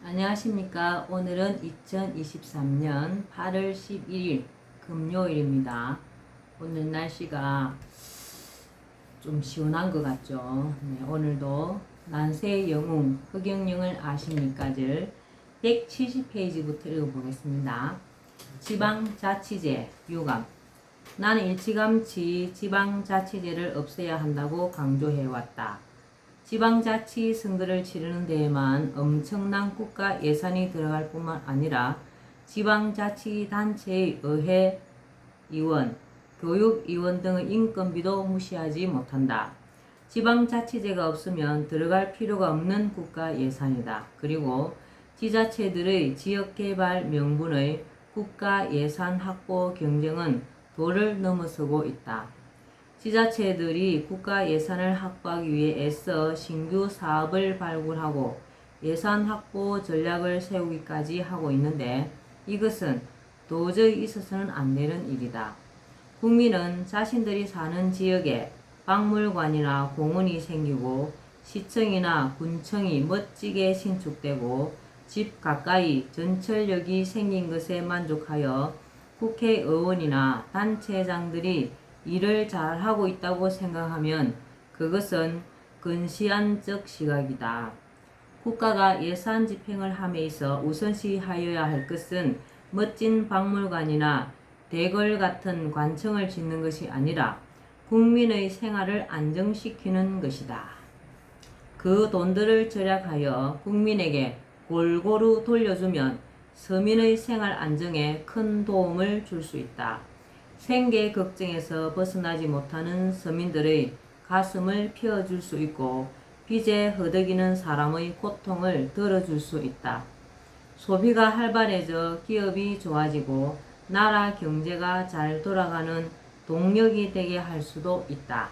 안녕하십니까. 오늘은 2023년 8월 11일 금요일입니다. 오늘 날씨가 좀 시원한 것 같죠. 네, 오늘도 난세의 영웅 흑영령을 아십니까를 170페이지부터 읽어보겠습니다. 지방자치제 유감. 나는 일찌감치 지방자치제를 없애야 한다고 강조해왔다. 지방자치 선거를 치르는 데에만 엄청난 국가 예산이 들어갈 뿐만 아니라 지방자치단체의 의회 의원, 교육위원 등의 인건비도 무시하지 못한다. 지방자치제가 없으면 들어갈 필요가 없는 국가 예산이다. 그리고 지자체들의 지역개발 명분의 국가 예산 확보 경쟁은 도를 넘어서고 있다. 지자체들이 국가 예산을 확보하기 위해 애써 신규 사업을 발굴하고 예산 확보 전략을 세우기까지 하고 있는데 이것은 도저히 있어서는 안 되는 일이다. 국민은 자신들이 사는 지역에 박물관이나 공원이 생기고 시청이나 군청이 멋지게 신축되고 집 가까이 전철역이 생긴 것에 만족하여 국회의원이나 단체장들이 일을 잘하고 있다고 생각하면 그것은 근시안적 시각이다. 국가가 예산 집행을 함에 있어 우선시하여야 할 것은 멋진 박물관이나 대궐 같은 관청을 짓는 것이 아니라 국민의 생활을 안정시키는 것이다. 그 돈들을 절약하여 국민에게 골고루 돌려주면 서민의 생활 안정에 큰 도움을 줄 수 있다. 생계 걱정에서 벗어나지 못하는 서민들의 가슴을 피워줄 수 있고 빚에 허덕이는 사람의 고통을 덜어줄 수 있다. 소비가 활발해져 기업이 좋아지고 나라 경제가 잘 돌아가는 동력이 되게 할 수도 있다.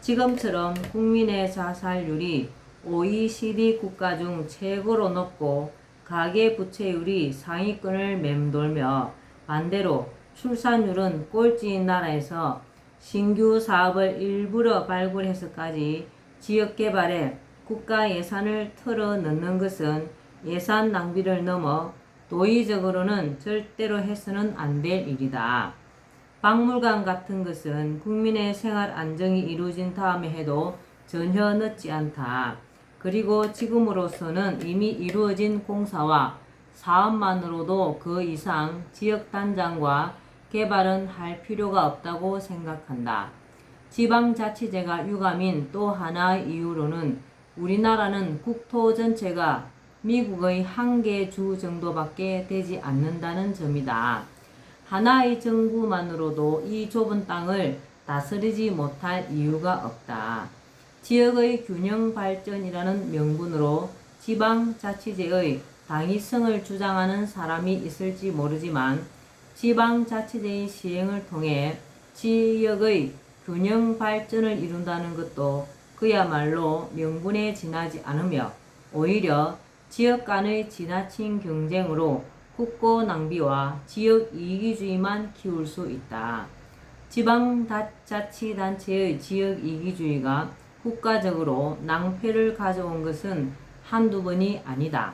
지금처럼 국민의 자살률이 OECD 국가 중 최고로 높고 가계부채율이 상위권을 맴돌며 반대로 출산율은 꼴찌인 나라에서 신규 사업을 일부러 발굴해서까지 지역개발에 국가 예산을 털어 넣는 것은 예산 낭비를 넘어 도의적으로는 절대로 해서는 안 될 일이다. 박물관 같은 것은 국민의 생활 안정이 이루어진 다음에 해도 전혀 늦지 않다. 그리고 지금으로서는 이미 이루어진 공사와 사업만으로도 그 이상 지역단장과 개발은 할 필요가 없다고 생각한다. 지방자치제가 유감인 또 하나의 이유로는 우리나라는 국토 전체가 미국의 한 개 주 정도밖에 되지 않는다는 점이다. 하나의 정부만으로도 이 좁은 땅을 다스리지 못할 이유가 없다. 지역의 균형 발전이라는 명분으로 지방자치제의 당위성을 주장하는 사람이 있을지 모르지만 지방자치제의 시행을 통해 지역의 균형 발전을 이룬다는 것도 그야말로 명분에 지나지 않으며 오히려 지역 간의 지나친 경쟁으로 국고 낭비와 지역 이기주의만 키울 수 있다. 지방자치단체의 지역 이기주의가 국가적으로 낭패를 가져온 것은 한두 번이 아니다.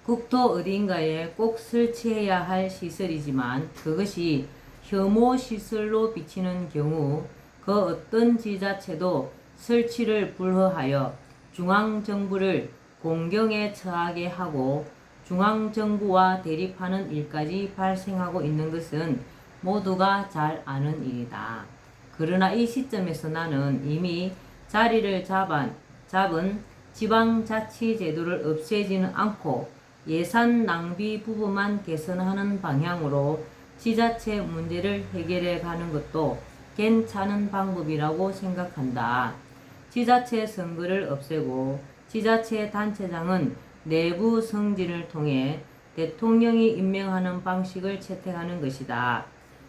국토 어딘가에 꼭 설치해야 할 시설이지만 그것이 혐오시설로 비치는 경우 그 어떤 지자체도 설치를 불허하여 중앙정부를 공경에 처하게 하고 중앙정부와 대립하는 일까지 발생하고 있는 것은 모두가 잘 아는 일이다. 그러나 이 시점에서 나는 이미 자리를 잡은 지방자치제도를 없애지는 않고 예산 낭비 부분만 개선하는 방향으로 지자체 문제를 해결해 가는 것도 괜찮은 방법이라고 생각한다. 지자체 선거를 없애고 지자체 단체장은 내부 승진을 통해 대통령이 임명하는 방식을 채택하는 것이다.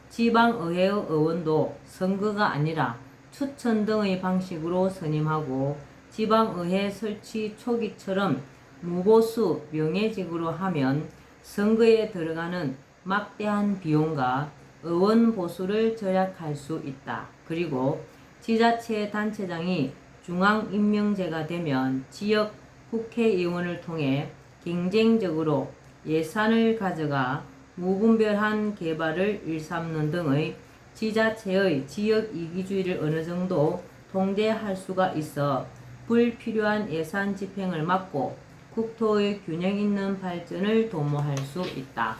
지방의회 의원도 선거가 아니라 추천 등의 방식으로 선임하고 지방의회 설치 초기처럼 무보수 명예직으로 하면 선거에 들어가는 막대한 비용과 의원 보수를 절약할 수 있다. 그리고 지자체 단체장이 중앙임명제가 되면 지역 국회의원을 통해 경쟁적으로 예산을 가져가 무분별한 개발을 일삼는 등의 지자체의 지역 이기주의를 어느 정도 통제할 수가 있어 불필요한 예산 집행을 막고 국토의 균형 있는 발전을 도모할 수 있다.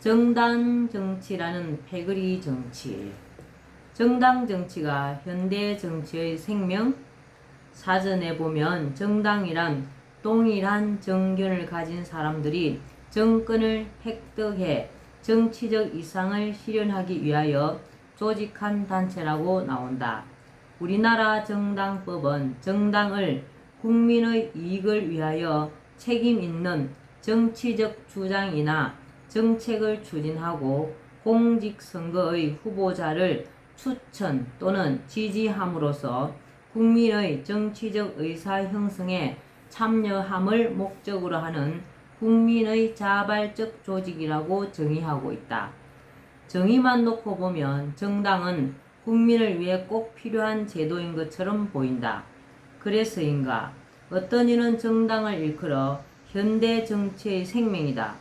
정당 정치라는 패거리 정치. 정당 정치가 현대 정치의 생명? 사전에 보면 정당이란 동일한 정견을 가진 사람들이 정권을 획득해 정치적 이상을 실현하기 위하여 조직한 단체라고 나온다. 우리나라 정당법은 정당을 국민의 이익을 위하여 책임 있는 정치적 주장이나 정책을 추진하고 공직선거의 후보자를 추천 또는 지지함으로써 국민의 정치적 의사 형성에 참여함을 목적으로 하는 국민의 자발적 조직이라고 정의하고 있다. 정의만 놓고 보면 정당은 국민을 위해 꼭 필요한 제도인 것처럼 보인다. 그래서인가 어떤 이는 정당을 일컬어 현대 정치의 생명이다.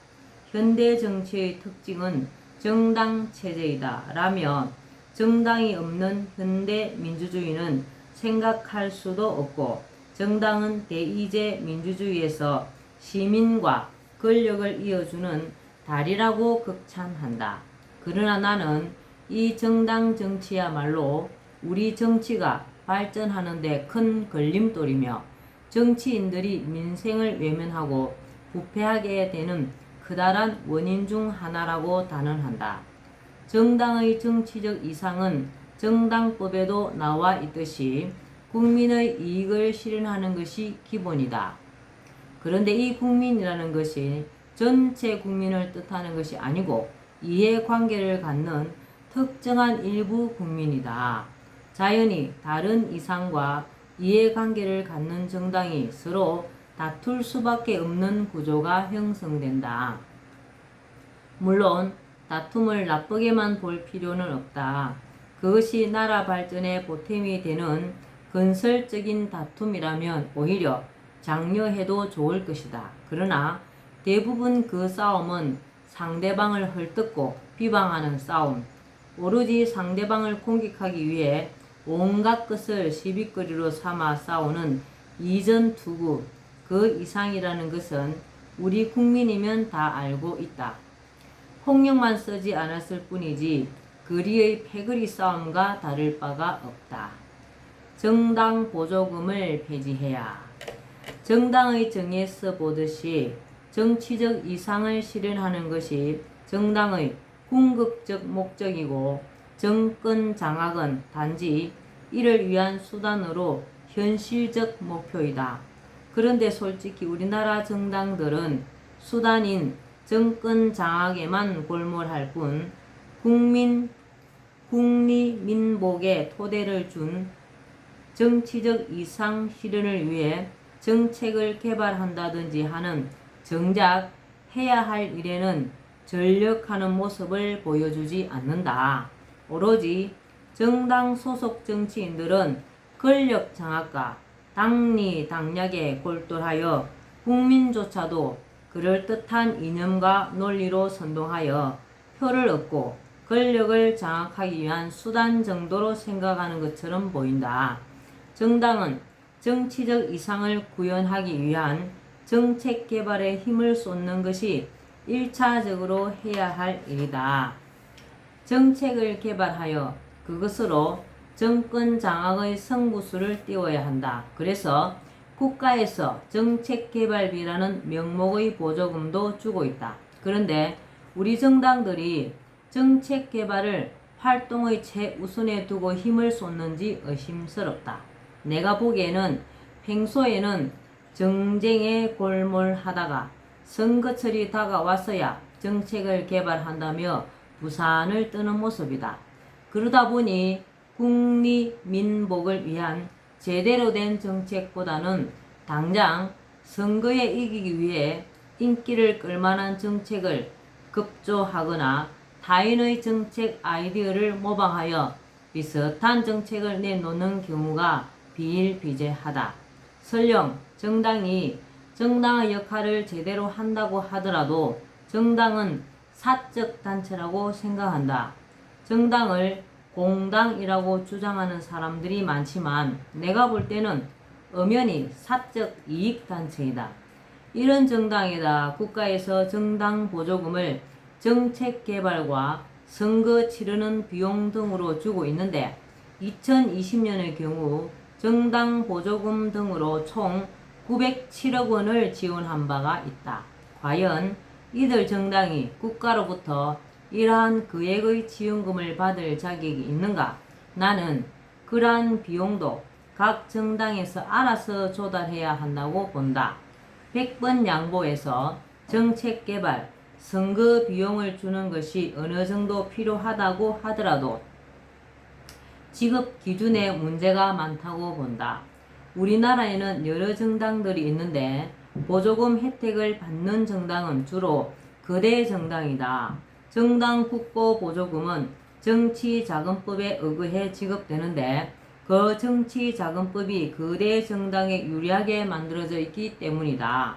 현대 정치의 특징은 정당 체제이다 라며 정당이 없는 현대 민주주의는 생각할 수도 없고 정당은 대의제 민주주의에서 시민과 권력을 이어주는 다리라고 극찬한다. 그러나 나는 이 정당 정치야말로 우리 정치가 발전하는 데 큰 걸림돌이며 정치인들이 민생을 외면하고 부패하게 되는 커다란 원인 중 하나라고 단언한다. 정당의 정치적 이상은 정당법에도 나와 있듯이 국민의 이익을 실현하는 것이 기본이다. 그런데 이 국민이라는 것이 전체 국민을 뜻하는 것이 아니고 이해관계를 갖는 특정한 일부 국민이다. 자연히 다른 이상과 이해관계를 갖는 정당이 서로 다툴 수밖에 없는 구조가 형성된다. 물론 다툼을 나쁘게만 볼 필요는 없다. 그것이 나라 발전의 보탬이 되는 건설적인 다툼이라면 오히려 장려해도 좋을 것이다. 그러나 대부분 그 싸움은 상대방을 헐뜯고 비방하는 싸움, 오로지 상대방을 공격하기 위해 온갖 것을 시비거리로 삼아 싸우는 이전 투구, 그 이상이라는 것은 우리 국민이면 다 알고 있다. 폭력만 쓰지 않았을 뿐이지 거리의 패거리 싸움과 다를 바가 없다. 정당 보조금을 폐지해야. 정당의 정에서 보듯이 정치적 이상을 실현하는 것이 정당의 궁극적 목적이고 정권 장악은 단지 이를 위한 수단으로 현실적 목표이다. 그런데 솔직히 우리나라 정당들은 수단인 정권 장악에만 골몰할 뿐 국리민복에 토대를 준 정치적 이상 실현을 위해 정책을 개발한다든지 하는 정작 해야 할 일에는 전력하는 모습을 보여주지 않는다. 오로지 정당 소속 정치인들은 권력 장악과 당리당략에 골똘하여 국민조차도 그럴듯한 이념과 논리로 선동하여 표를 얻고 권력을 장악하기 위한 수단 정도로 생각하는 것처럼 보인다. 정당은 정치적 이상을 구현하기 위한 정책 개발에 힘을 쏟는 것이 1차적으로 해야 할 일이다. 정책을 개발하여 그것으로 정권 장악의 승부수를 띄워야 한다. 그래서 국가에서 정책개발비라는 명목의 보조금도 주고 있다. 그런데 우리 정당들이 정책개발을 활동의 최우선에 두고 힘을 쏟는지 의심스럽다. 내가 보기에는 평소에는 정쟁에 골몰하다가 선거철이 다가와서야 정책을 개발한다며 부산을 뜨는 모습이다. 그러다 보니 국리민복을 위한 제대로 된 정책보다는 당장 선거에 이기기 위해 인기를 끌만한 정책을 급조하거나 타인의 정책 아이디어를 모방하여 비슷한 정책을 내놓는 경우가 비일비재하다. 설령 정당이 정당의 역할을 제대로 한다고 하더라도 정당은 사적 단체라고 생각한다. 정당을 공당이라고 주장하는 사람들이 많지만 내가 볼 때는 엄연히 사적 이익 단체이다. 이런 정당에다 국가에서 정당 보조금을 정책 개발과 선거 치르는 비용 등으로 주고 있는데 2020년의 경우 정당 보조금 등으로 총 907억 원을 지원한 바가 있다. 과연 이들 정당이 국가로부터 이러한 금액의 지원금을 받을 자격이 있는가? 나는 그러한 비용도 각 정당에서 알아서 조달해야 한다고 본다. 100번 양보해서 정책 개발, 선거 비용을 주는 것이 어느 정도 필요하다고 하더라도 지급 기준에 문제가 많다고 본다. 우리나라에는 여러 정당들이 있는데 보조금 혜택을 받는 정당은 주로 거대 정당이다. 정당 국고 보조금은 정치자금법에 의거해 지급되는데 그 정치자금법이 거대 정당에 유리하게 만들어져 있기 때문이다.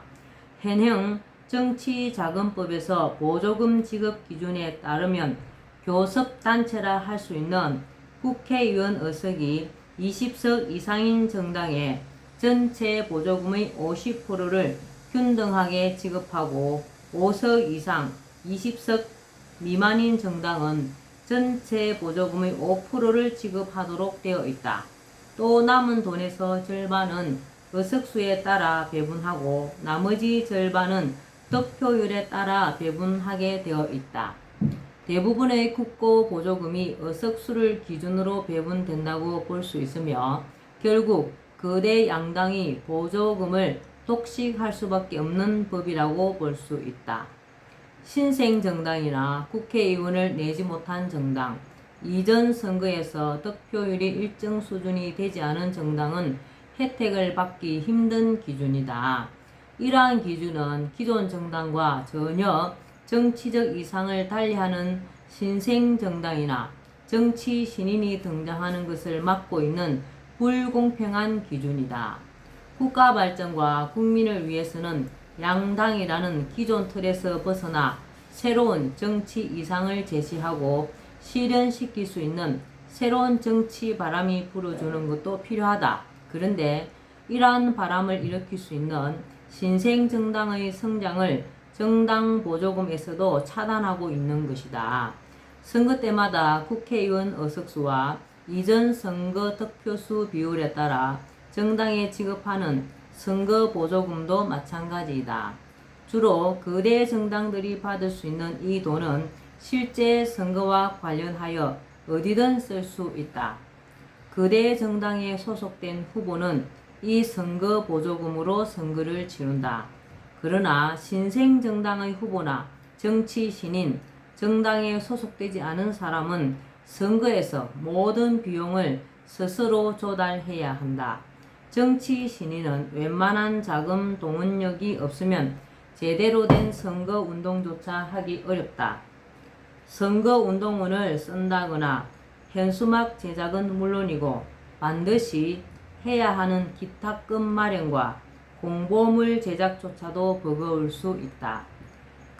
현행 정치자금법에서 보조금 지급 기준에 따르면 교섭단체라 할 수 있는 국회의원 의석이 20석 이상인 정당의 전체 보조금의 50%를 균등하게 지급하고 5석 이상 20석 미만인 정당은 전체 보조금의 5%를 지급하도록 되어 있다. 또 남은 돈에서 절반은 의석수에 따라 배분하고 나머지 절반은 득표율에 따라 배분하게 되어 있다. 대부분의 국고 보조금이 의석수를 기준으로 배분된다고 볼 수 있으며 결국 거대 양당이 보조금을 독식할 수밖에 없는 법이라고 볼 수 있다. 신생 정당이나 국회의원을 내지 못한 정당, 이전 선거에서 득표율이 일정 수준이 되지 않은 정당은 혜택을 받기 힘든 기준이다. 이러한 기준은 기존 정당과 전혀 정치적 이상을 달리하는 신생 정당이나 정치 신인이 등장하는 것을 막고 있는 불공평한 기준이다. 국가 발전과 국민을 위해서는 양당이라는 기존 틀에서 벗어나 새로운 정치 이상을 제시하고 실현시킬 수 있는 새로운 정치 바람이 불어주는 것도 필요하다. 그런데 이러한 바람을 일으킬 수 있는 신생 정당의 성장을 정당 보조금에서도 차단하고 있는 것이다. 선거 때마다 국회의원 의석수와 이전 선거 득표수 비율에 따라 정당에 지급하는 선거 보조금도 마찬가지이다. 주로 거대 정당들이 받을 수 있는 이 돈은 실제 선거와 관련하여 어디든 쓸 수 있다. 거대 정당에 소속된 후보는 이 선거 보조금으로 선거를 치른다. 그러나 신생 정당의 후보나 정치 신인, 정당에 소속되지 않은 사람은 선거에서 모든 비용을 스스로 조달해야 한다. 정치 신인은 웬만한 자금 동원력이 없으면 제대로 된 선거 운동조차 하기 어렵다. 선거 운동원을 쓴다거나 현수막 제작은 물론이고 반드시 해야 하는 기탁금 마련과 홍보물 제작조차도 버거울 수 있다.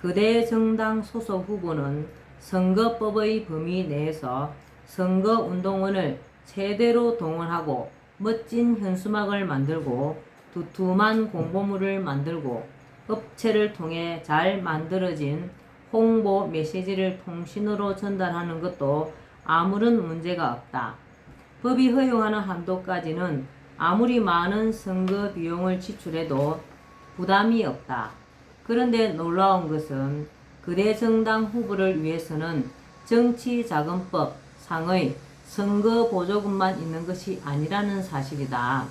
거대 정당 소속 후보는 선거법의 범위 내에서 선거운동원을 제대로 동원하고 멋진 현수막을 만들고 두툼한 공보물을 만들고 업체를 통해 잘 만들어진 홍보 메시지를 통신으로 전달하는 것도 아무런 문제가 없다. 법이 허용하는 한도까지는 아무리 많은 선거 비용을 지출해도 부담이 없다. 그런데 놀라운 것은 거대 정당 후보를 위해서는 정치자금법 상의 선거 보조금만 있는 것이 아니라는 사실이다.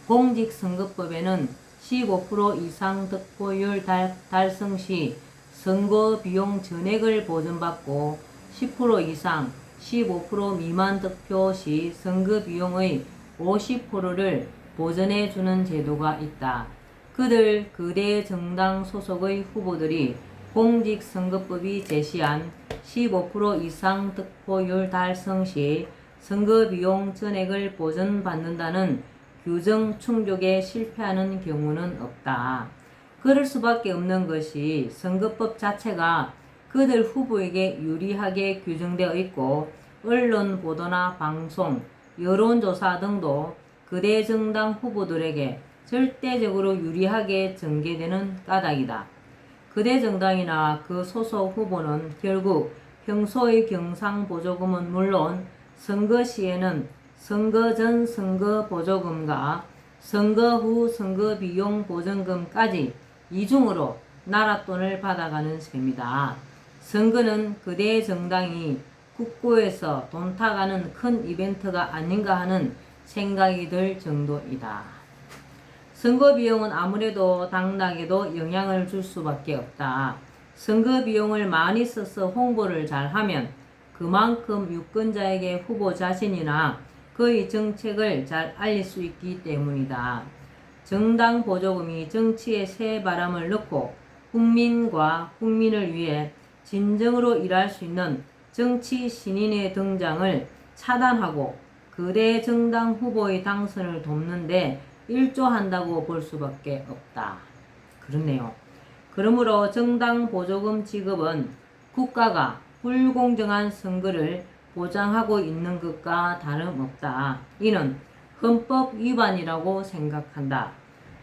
공직선거법에는 15% 이상 득표율 달성 시 선거 비용 전액을 보전받고 10% 이상 15% 미만 득표 시 선거 비용의 50%를 보전해 주는 제도가 있다. 그들 거대 정당 소속의 후보들이 공직선거법이 제시한 15% 이상 득표율 달성 시 선거 비용 전액을 보전받는다는 규정 충족에 실패하는 경우는 없다. 그럴 수밖에 없는 것이 선거법 자체가 그들 후보에게 유리하게 규정되어 있고 언론 보도나 방송, 여론조사 등도 그대 정당 후보들에게 절대적으로 유리하게 전개되는 까닭이다. 그대 정당이나 그 소속 후보는 결국 평소의 경상보조금은 물론 선거 시에는 선거 전 선거 보조금과 선거 후 선거 비용 보전금까지 이중으로 나랏돈을 받아가는 셈이다. 선거는 그대 정당이 국고에서 돈 타가는 큰 이벤트가 아닌가 하는 생각이 들 정도이다. 선거 비용은 아무래도 당락에도 영향을 줄 수밖에 없다. 선거 비용을 많이 써서 홍보를 잘하면 그만큼 유권자에게 후보 자신이나 그의 정책을 잘 알릴 수 있기 때문이다. 정당 보조금이 정치에 새 바람을 넣고 국민과 국민을 위해 진정으로 일할 수 있는 정치 신인의 등장을 차단하고 그대 정당 후보의 당선을 돕는데 일조한다고 볼 수밖에 없다. 그렇네요. 그러므로 정당 보조금 지급은 국가가 불공정한 선거를 보장하고 있는 것과 다름없다. 이는 헌법 위반이라고 생각한다.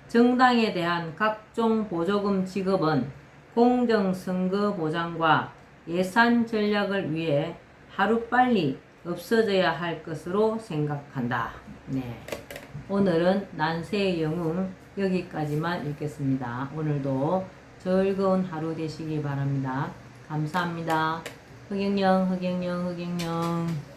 정당에 대한 각종 보조금 지급은 공정선거 보장과 예산 전략을 위해 하루빨리 없어져야 할 것으로 생각한다. 네. 오늘은 난세의 영웅 여기까지만 읽겠습니다. 오늘도 즐거운 하루 되시기 바랍니다. 감사합니다. 흑영영.